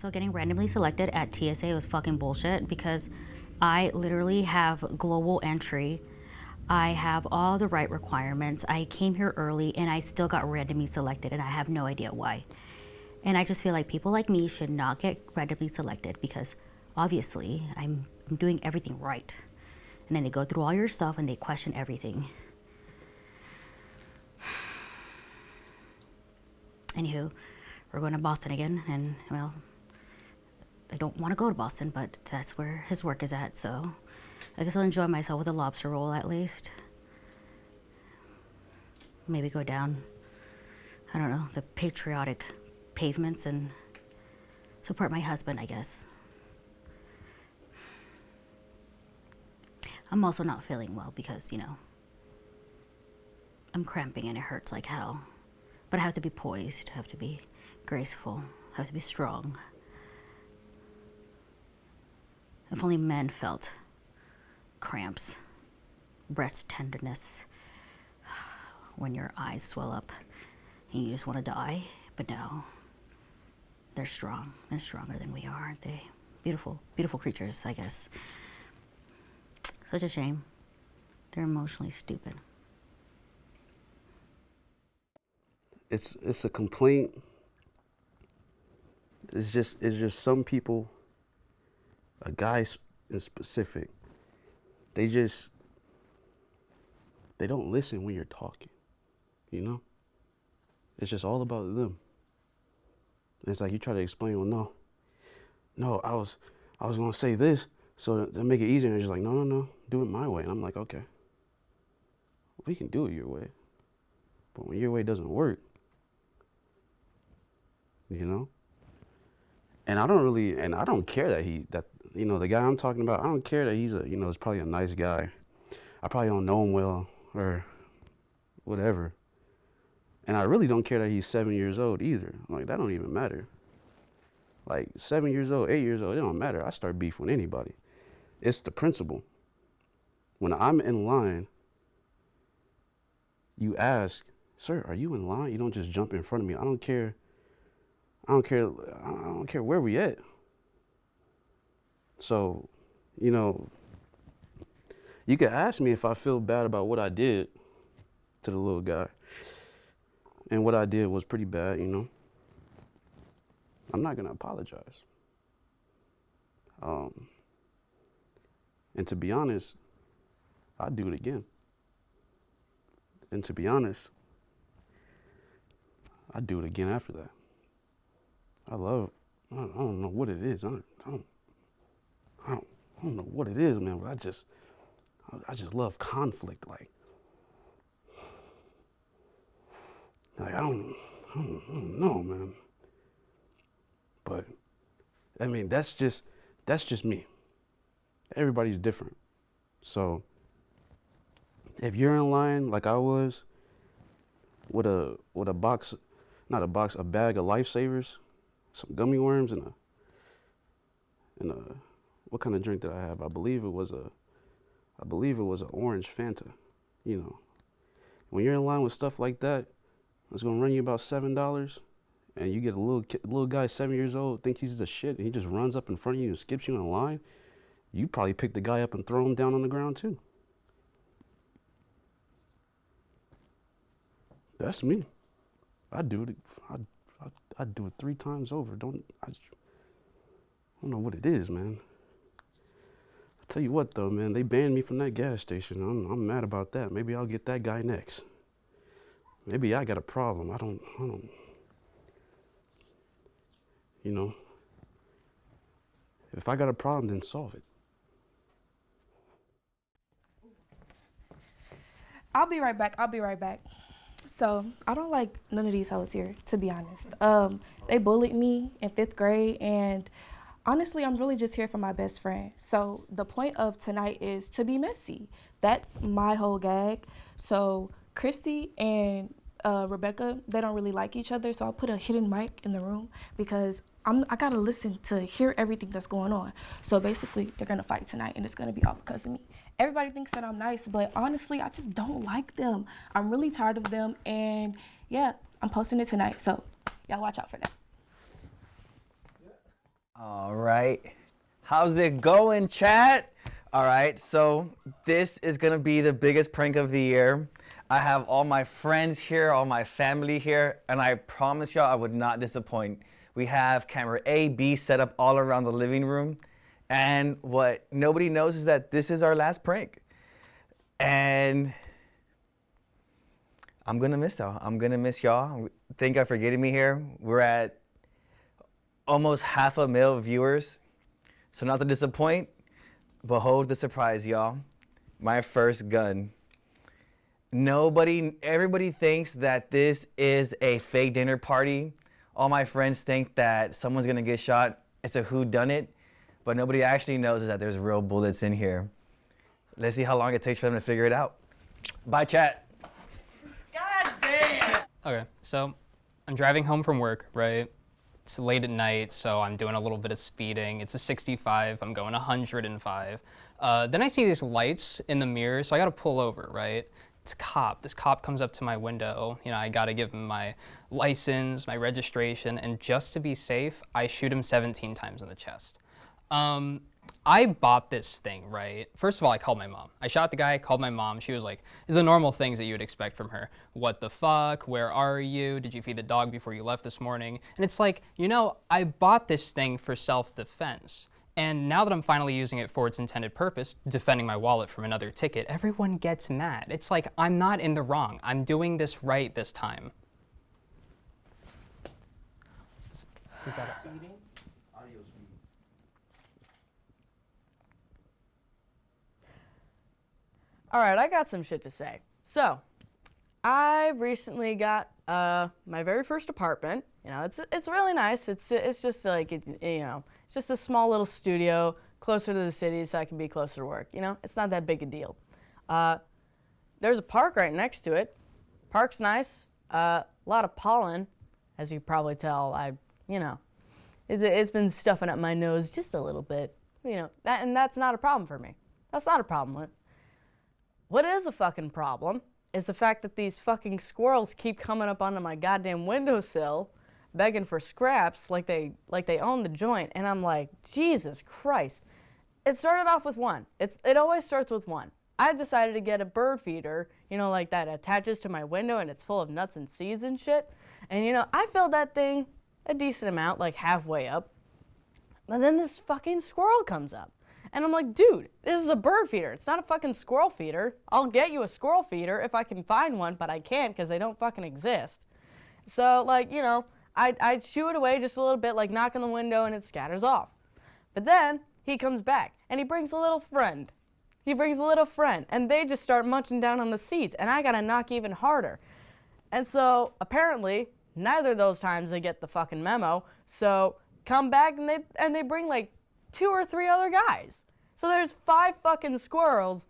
So getting randomly selected at TSA was fucking bullshit because I literally have global entry. I have all the right requirements. I came here early and I still got randomly selected and I have no idea why. And I just feel like people like me should not get randomly selected because obviously I'm doing everything right. And then they go through all your stuff and they question everything. Anywho, we're going to Boston again, and well, I don't want to go to Boston, but that's where his work is at, so I guess I'll enjoy myself with a lobster roll at least. Maybe go down, I don't know, the patriotic pavements and support my husband, I guess. I'm also not feeling well because, you know, I'm cramping and it hurts like hell. But I have to be poised, I have to be graceful, I have to be strong. If only men felt cramps, breast tenderness, when your eyes swell up and you just want to die. But no, they're strong. They're stronger than we are, aren't they? Beautiful, beautiful creatures, I guess. Such a shame. They're emotionally stupid. It's a complaint. It's just some people, a guy in specific, they don't listen when you're talking, you know? It's just all about them. And it's like you try to explain, well, no, I was gonna say this so to make it easier, and it's just like, no, do it my way. And I'm like, okay, we can do it your way, but when your way doesn't work, you know? And I don't care that the guy I'm talking about, I don't care that he's is probably a nice guy. I probably don't know him well or whatever. And I really don't care that he's 7 years old either. Like, that don't even matter. Like, 7 years old, 8 years old, it don't matter. I start beef with anybody. It's the principle. When I'm in line, you ask, sir, are you in line? You don't just jump in front of me. I don't care where we at. So, you could ask me if I feel bad about what I did to the little guy. And what I did was pretty bad, I'm not going to apologize. And to be honest, I'd do it again. And to be honest, I'd do it again after that. I don't know what it is. I don't know what it is, man, but I just love conflict. Like I don't know, man. But I mean, that's just me. Everybody's different. So if you're in line like I was with a box, not a box, a bag of Lifesavers, some gummy worms and a what kind of drink did I have? I believe it was an orange Fanta. When you're in line with stuff like that, it's gonna run you about $7, and you get a little guy 7 years old thinks he's the shit, and he just runs up in front of you and skips you in line. You probably pick the guy up and throw him down on the ground too. That's me. I'd do it. I'd do it 3 times over. I don't know what it is, man. I tell you what, though, man, they banned me from that gas station. I'm mad about that. Maybe I'll get that guy next. Maybe I got a problem. I don't. If I got a problem, then solve it. I'll be right back. So I don't like none of these hoes here, to be honest. They bullied me in 5th grade, and honestly, I'm really just here for my best friend. So the point of tonight is to be messy. That's my whole gag. So Christy and Rebecca, they don't really like each other, so I'll put a hidden mic in the room because I gotta listen to hear everything that's going on. So basically, they're gonna fight tonight, and it's gonna be all because of me. Everybody thinks that I'm nice, but honestly, I just don't like them. I'm really tired of them, and yeah, I'm posting it tonight, so y'all watch out for that. All right. How's it going, chat? All right, so this is gonna be the biggest prank of the year. I have all my friends here, all my family here, and I promise y'all I would not disappoint. We have camera A, B set up all around the living room. And what nobody knows is that this is our last prank. And I'm gonna miss y'all. I'm gonna miss y'all. Thank y'all for getting me here. We're at almost 500,000 viewers. So not to disappoint, behold the surprise, y'all. My first gun. Everybody thinks that this is a fake dinner party. All my friends think that someone's gonna get shot. It's a whodunit, but nobody actually knows that there's real bullets in here. Let's see how long it takes for them to figure it out. Bye, chat. God damn! Okay, so I'm driving home from work, right? It's late at night, so I'm doing a little bit of speeding. It's a 65, I'm going 105. Then I see these lights in the mirror, so I gotta pull over, right? It's a cop. This cop comes up to my window. You know, I gotta give him my license, my registration, and just to be safe, I shoot him 17 times in the chest. I bought this thing, right? First of all, I called my mom. I shot the guy, called my mom. She was like, it's the normal things that you would expect from her. What the fuck? Where are you? Did you feed the dog before you left this morning? And it's like, you know, I bought this thing for self-defense. And now that I'm finally using it for its intended purpose, defending my wallet from another ticket, everyone gets mad. It's like, I'm not in the wrong. I'm doing this right this time. Who's that? All right, I got some shit to say. So, I recently got my very first apartment. You know, it's really nice. It's just like it's just a small little studio closer to the city, so I can be closer to work. You know, it's not that big a deal. There's a park right next to it. Park's nice. A lot of pollen, as you probably tell. It's been stuffing up my nose just a little bit. You know, that's not a problem for me. That's not a problem. What is a fucking problem is the fact that these fucking squirrels keep coming up onto my goddamn windowsill, begging for scraps like they own the joint, and I'm like, Jesus Christ. It started off with one. It always starts with one. I decided to get a bird feeder, you know, like that attaches to my window and it's full of nuts and seeds and shit. And you know, I filled that thing a decent amount, like halfway up. But then this fucking squirrel comes up. And I'm like, dude, this is a bird feeder. It's not a fucking squirrel feeder. I'll get you a squirrel feeder if I can find one, but I can't because they don't fucking exist. So, like, you know, I shoo it away just a little bit, like knock on the window, and it scatters off. But then he comes back, and he brings a little friend. And they just start munching down on the seats, and I gotta knock even harder. And so, apparently, neither of those times they get the fucking memo. So, come back, and they bring, like, 2 or 3 other guys. So there's 5 fucking squirrels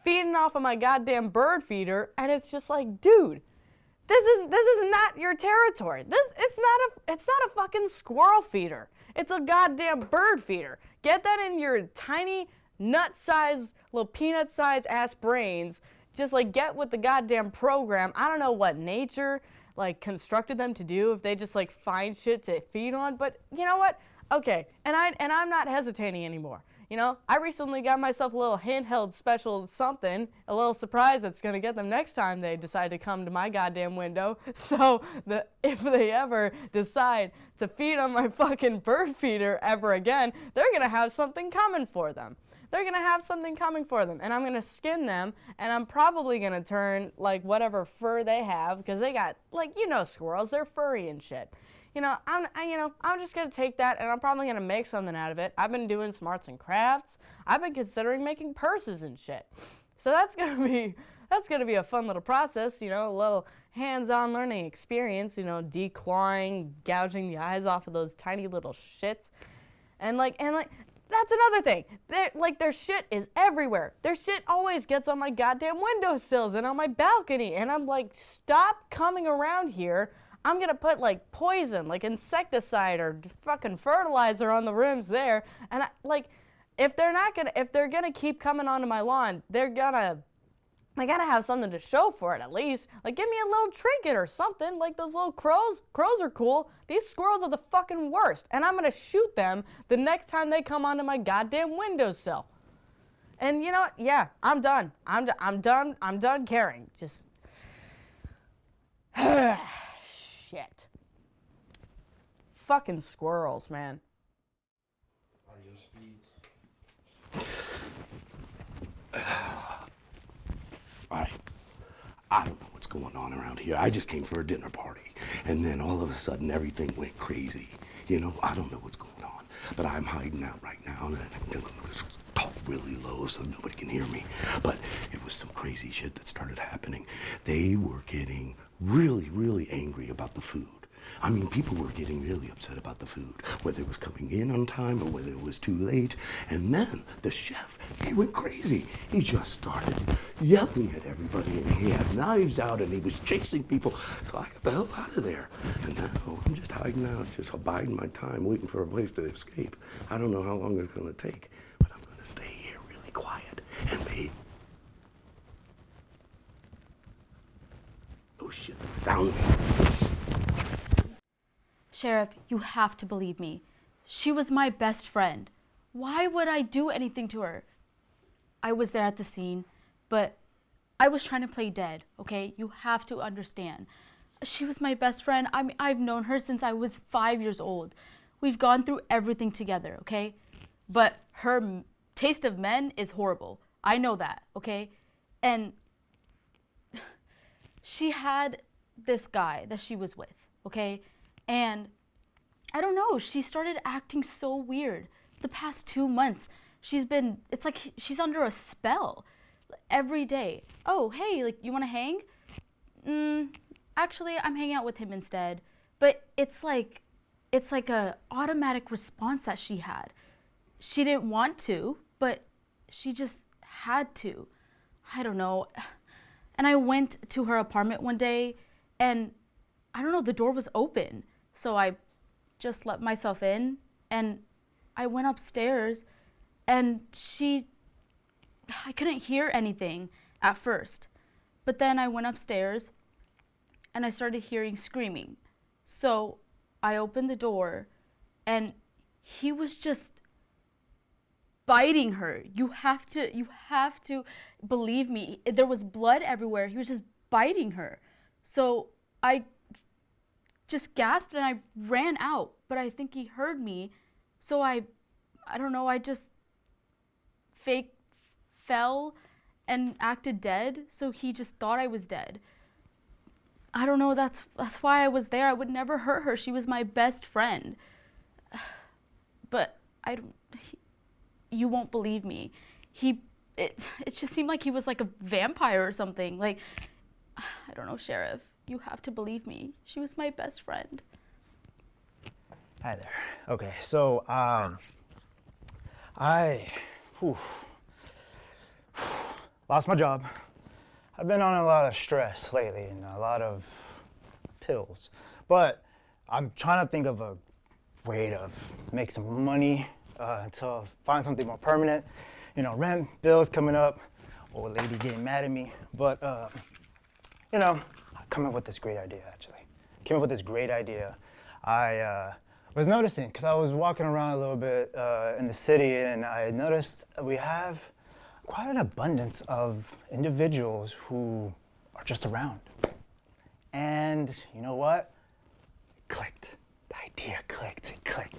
feeding off of my goddamn bird feeder, and it's just like, dude, this is not your territory. It's not a fucking squirrel feeder. It's a goddamn bird feeder. Get that in your tiny nut-sized, little peanut-sized ass brains. Just like get with the goddamn program. I don't know what nature like constructed them to do if they just like find shit to feed on, but you know what? Okay, and I'm not hesitating anymore. You know, I recently got myself a little handheld special something, a little surprise that's gonna get them next time they decide to come to my goddamn window. So if they ever decide to feed on my fucking bird feeder ever again, they're gonna have something coming for them. And I'm gonna skin them, and I'm probably gonna turn like whatever fur they have, because they got like, you know, squirrels, they're furry and shit. You know, I'm just gonna take that and I'm probably gonna make something out of it. I've been doing some arts and crafts. I've been considering making purses and shit. So that's gonna be a fun little process, you know, a little hands-on learning experience, you know, declawing, gouging the eyes off of those tiny little shits. And that's another thing. Their shit is everywhere. Their shit always gets on my goddamn windowsills and on my balcony. And I'm like, stop coming around here. I'm gonna put like poison, like insecticide or fucking fertilizer on the rims there. And if they're gonna keep coming onto my lawn, they're gonna I gotta have something to show for it at least. Like, give me a little trinket or something, like those little crows. Crows are cool. These squirrels are the fucking worst, and I'm gonna shoot them the next time they come onto my goddamn windowsill. And you know what? Yeah, I'm done. I'm done caring. Just shit. Fucking squirrels, man. I don't know what's going on around here. I just came for a dinner party, and then all of a sudden everything went crazy. You know, I don't know what's going on, but I'm hiding out right now, and I'm gonna just talk really low so nobody can hear me. But it was some crazy shit that started happening. They were getting really, really angry about the food. I mean, people were getting really upset about the food, whether it was coming in on time or whether it was too late. And then the chef, he went crazy. He just started yelling at everybody, and he had knives out, and he was chasing people. So I got the hell out of there. And now I'm just hiding out, just biding my time, waiting for a place to escape. I don't know how long it's gonna take, but I'm gonna stay here really quiet and be. Oh shit, they found me. Sheriff, you have to believe me. She was my best friend. Why would I do anything to her? I was there at the scene, but I was trying to play dead, okay? You have to understand. She was my best friend. I mean, I've known her since I was 5 years old. We've gone through everything together, okay? But her taste of men is horrible. I know that, okay? And she had this guy that she was with, okay? And I don't know, she started acting so weird. The past 2 months, it's like she's under a spell. Every day, oh, hey, like, you wanna hang? Actually, I'm hanging out with him instead. But it's like a automatic response that she had. She didn't want to, but she just had to. I don't know. And I went to her apartment one day, and I don't know, the door was open. So I just let myself in, and I went upstairs, and I couldn't hear anything at first. But then I went upstairs, and I started hearing screaming. So I opened the door, and he was just biting her. You have to believe me. There was blood everywhere. He was just biting her. So I just gasped and I ran out, but I think he heard me. So I don't know, I just fake fell and acted dead. So he just thought I was dead. I don't know, that's why I was there. I would never hurt her. She was my best friend. But you won't believe me. It just seemed like he was like a vampire or something. Like, I don't know, Sheriff. You have to believe me. She was my best friend. Hi there. Okay, so I lost my job. I've been on a lot of stress lately and a lot of pills, but I'm trying to think of a way to make some money to find something more permanent. You know, rent, bills coming up, old lady getting mad at me, but you know, I come up with this great idea actually. I was noticing, because I was walking around a little bit in the city, and I noticed we have quite an abundance of individuals who are just around. And you know what? It clicked. The idea clicked. It clicked.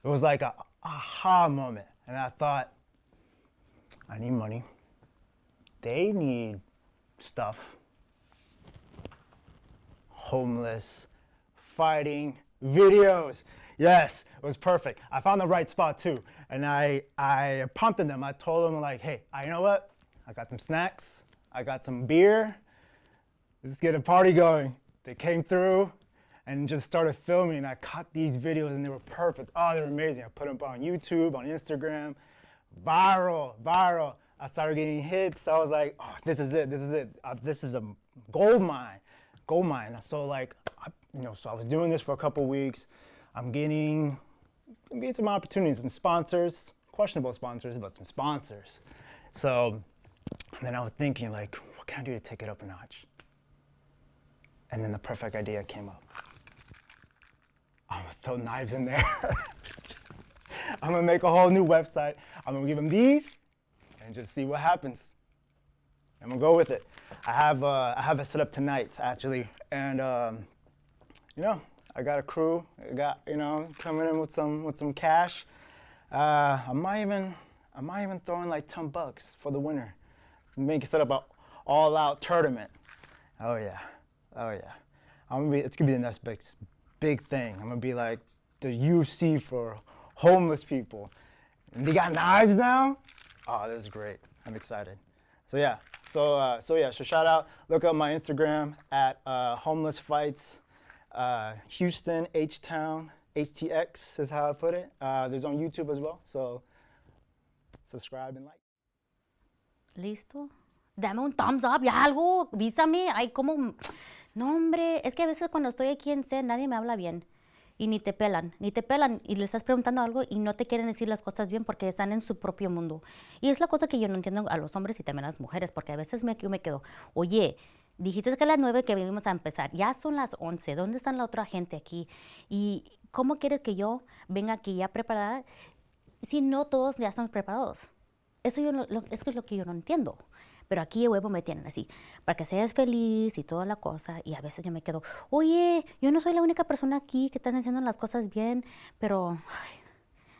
It was like a aha moment. And I thought, I need money. They need stuff. Homeless, fighting, videos. Yes, it was perfect. I found the right spot too. And I prompted them. I told them, like, hey, you know what? I got some snacks. I got some beer. Let's get a party going. They came through and just started filming. I caught these videos and they were perfect. Oh, they were amazing. I put them on YouTube, on Instagram. Viral. I started getting hits. I was like, oh, this is it. This is a gold mine. So like, so I was doing this for a couple weeks. I'm getting some opportunities, some sponsors, questionable sponsors, but some sponsors. So And then I was thinking, like, what can I do to take it up a notch? And then the perfect idea came up. I'm gonna throw knives in there. I'm gonna make a whole new website. I'm gonna give them these and just see what happens. I'm gonna go with it. I have it set up tonight, actually. And, you know, I got a crew. I got, you know, coming in with some cash. I might even throw in like $10 for the winner. Make it set up an all-out tournament. Oh yeah, oh yeah. It's gonna be the next big thing. I'm gonna be like the UFC for homeless people. And they got knives now? Oh, this is great. I'm excited. So yeah, so shout out, look up my Instagram at Homeless Fights Houston H-Town, HTX is how I put it. There's on YouTube as well, so subscribe and like. ¿Listo? Dame un thumbs up, ya algo, avísame. Ay, como. No, hombre, es que a veces cuando estoy aquí en CEN nadie me habla bien. Y ni te pelan y le estás preguntando algo y no te quieren decir las cosas bien porque están en su propio mundo. Y es la cosa que yo no entiendo a los hombres y también a las mujeres, porque a veces yo me quedo, oye, dijiste que a las 9 que venimos a empezar, ya son las 11, ¿dónde está la otra gente aquí? ¿Y cómo quieres que yo venga aquí ya preparada si no todos ya están preparados? Eso es lo que yo no entiendo. Pero aquí de huevo me tienen así, para que seas feliz y toda la cosa. Y a veces yo me quedo, oye, yo no soy la única persona aquí que están haciendo las cosas bien, pero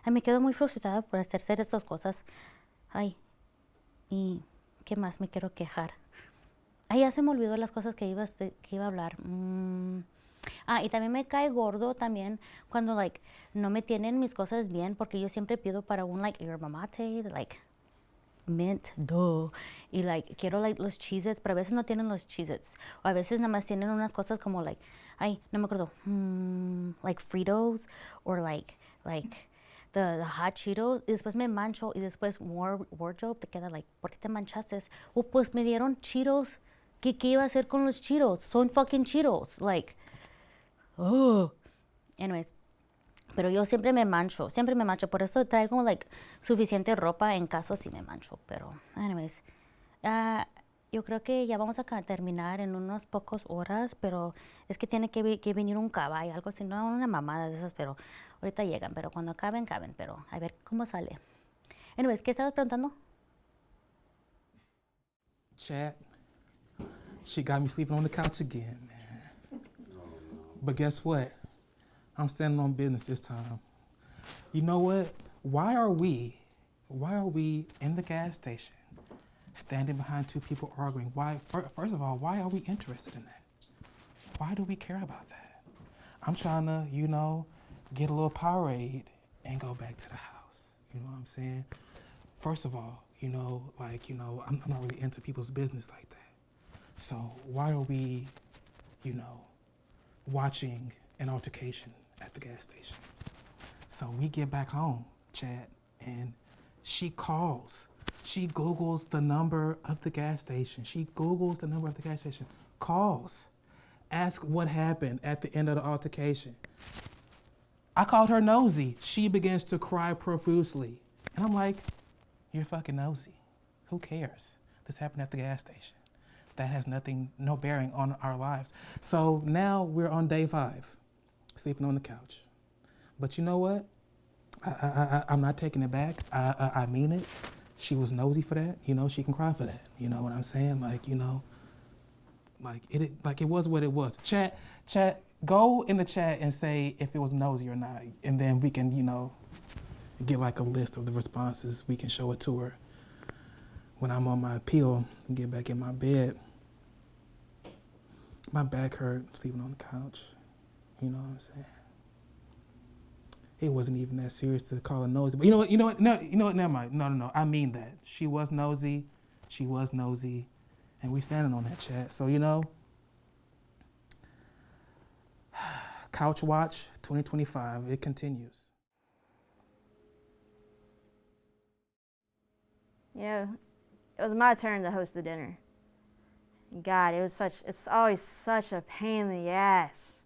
ay, me quedo muy frustrada por hacer estas cosas. Ay, ¿y qué más me quiero quejar? Ay, ya se me olvidó las cosas que iba a hablar. Y también me cae gordo también cuando, like, no me tienen mis cosas bien, porque yo siempre pido para un, like, yerba mate, like, mint, duh. Y like quiero like los Cheez-Its, pero a veces no tienen los Cheez-Its. O a veces nada más tienen unas cosas como like, ay, no me acuerdo, like Fritos or like the hot Cheetos. Y después me mancho y después wardrobe te queda like, ¿por qué te manchaste? Oh, pues me dieron Cheetos. ¿Qué iba a hacer con los Cheetos? Son fucking Cheetos. Like, oh. Anyways. Pero yo siempre me mancho, por eso traigo like suficiente ropa en caso si me mancho, pero anyways, yo creo que ya vamos a terminar en unas pocas horas, pero es que tiene que venir un caballo, algo así, no una mamada de esas, pero ahorita llegan, pero cuando caben, pero a ver cómo sale. Anyways, ¿qué estabas preguntando? Chat, she got me sleeping on the couch again, man. But guess what? I'm standing on business this time. You know what? Why are we in the gas station standing behind two people arguing? Why? First of all, why are we interested in that? Why do we care about that? I'm trying to, you know, get a little Powerade and go back to the house. You know what I'm saying? First of all, you know, like, you know, I'm not really into people's business like that. So why are we, you know, watching an altercation at the gas station? So we get back home, Chad, and she calls. She Googles the number of the gas station. Calls. Ask what happened at the end of the altercation. I called her nosy. She begins to cry profusely. And I'm like, you're fucking nosy. Who cares? This happened at the gas station. That has no bearing on our lives. So now we're on day 5, sleeping on the couch. But you know what? I'm not taking it back. I mean it. She was nosy for that. You know, she can cry for that. You know what I'm saying? Like, you know, like it was what it was. Chat, go in the chat and say if it was nosy or not. And then we can, you know, get like a list of the responses. We can show it to her when I'm on my appeal and get back in my bed. My back hurt, sleeping on the couch. You know what I'm saying? It wasn't even that serious to call her nosy. But you know what? Never mind. No. I mean that. She was nosy. And we standing on that, chat. So, you know, Couch Watch 2025, it continues. Yeah, it was my turn to host the dinner. God, it's always such a pain in the ass.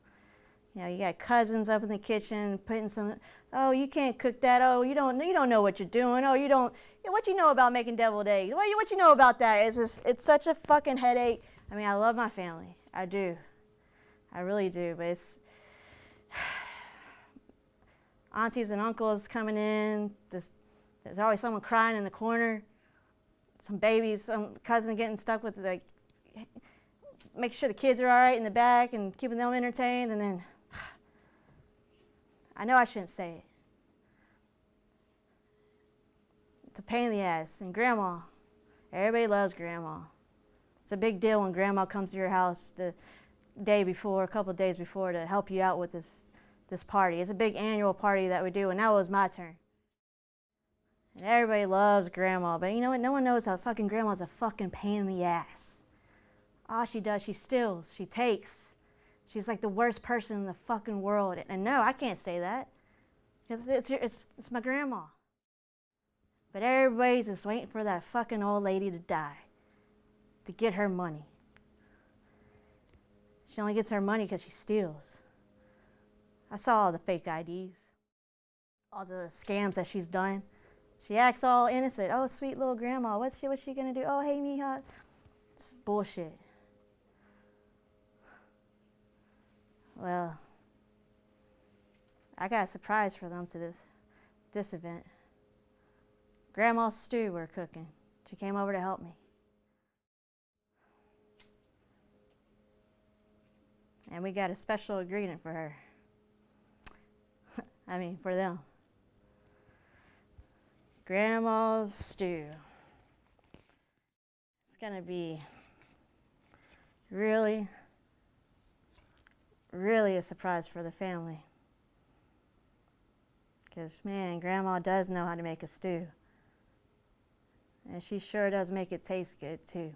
You know, you got cousins up in the kitchen putting some Oh, you can't cook that. Oh, you don't know what you're doing. Oh, you don't. What you know about making deviled eggs? What you know about that? It's such a fucking headache. I mean, I love my family. I do. I really do. But it's aunties and uncles coming in. There's always someone crying in the corner. Some babies, some cousin getting stuck with like making sure the kids are all right in the back and keeping them entertained, and then I know I shouldn't say it. It's a pain in the ass. And grandma, everybody loves grandma. It's a big deal when grandma comes to your house the day before, a couple of days before, to help you out with this party. It's a big annual party that we do, and now it was my turn. And everybody loves grandma, but you know what? No one knows how fucking grandma's a fucking pain in the ass. All she does, she steals, she takes. She's like the worst person in the fucking world. And no, I can't say that. It's my grandma. But everybody's just waiting for that fucking old lady to die to get her money. She only gets her money because she steals. I saw all the fake IDs, all the scams that she's done. She acts all innocent. Oh, sweet little grandma. What's she gonna do? Oh, hey, mija. It's bullshit. Well, I got a surprise for them to this event. Grandma's stew we're cooking. She came over to help me. And we got a special ingredient for her. I mean, for them. Grandma's stew. It's gonna be really a surprise for the family. Because, man, Grandma does know how to make a stew. And she sure does make it taste good, too.